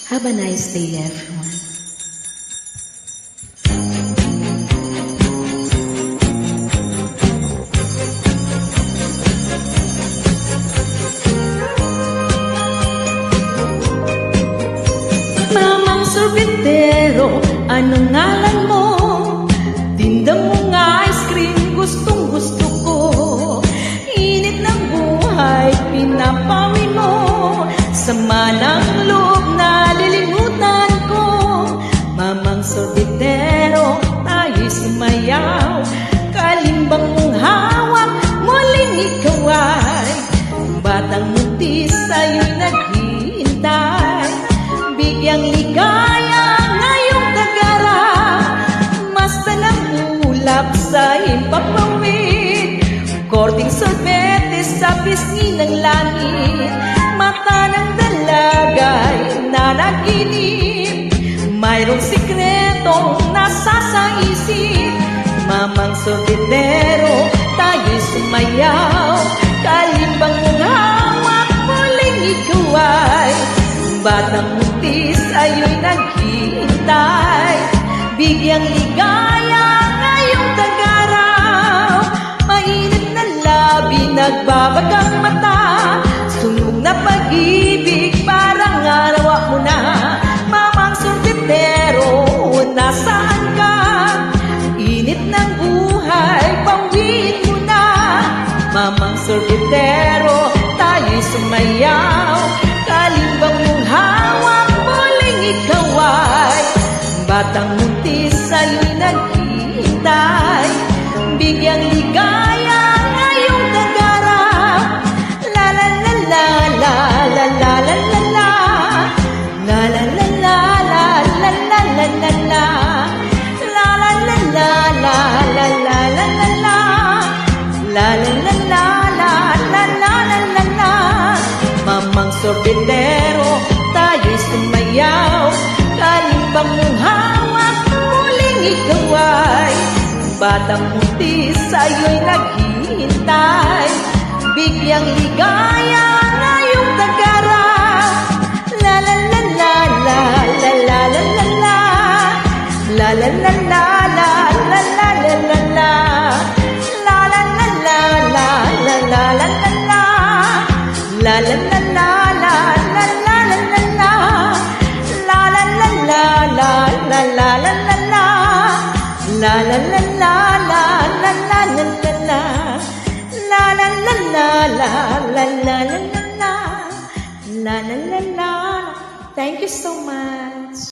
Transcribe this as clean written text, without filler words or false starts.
Have a nice day, everyone. Mamang sorbetero, anong ngalan mo? Tinda mo nga ice cream, gustong gusto ko. Init ng buhay, pinapawi mo. Sama ng loob, nalilimutan ko. Mamang sorbetero, tayo'y sumayaw. Kalimbang mong hawak, muling ikaw ay batang muntis, sa'yo'y naghihintay. Bigyang ligaya ngayong kagara, basta ng ulap sa himpapawid. Korting sorbete sa pisngi ng langit, mata ng dalagay nanaginip. Mayroong sikretong nasa sa isip. Mamang sorbetero, tayo'y sumayaw. Kalimbang mong hawak, muling ikaw ay batang muntis, ayo'y naghihintay. Bigyang ligaya ngayong tagaraw. Mainit na labi, nagbabagang mata. Sunog na pag-ibig, parang arawa mo na. Mamang sorbetero, nasaan ka? Init ng buhay, pawiin mo na. Mamang sorbetero, tayo'y sumayaw. Kalimbang mong hawak, muling ikaw ay batang muntis, sa'yo'y naghihintay. Bigyang ligaya ngayong tagaraw. La la la la la la la la la la. La la la la la la la la la la. La la la la la la la la la la. La la la la la la la la la la. Mamang sorbetero, tayo'y sumayaw. Kalimbang mong hawak, muling ikaw ay batang muntis, sa'yo'y naghihintay. Bigyang ligaya ngayong tagaraw. La la la la la la la la la la. La la la la la la la la la la. La la la la la la la la la la. La la la la la la la la la la. La la la la la la la la la la. La la la la la la la la la la. La la la la la la la la la la. La la la la. Thank you so much.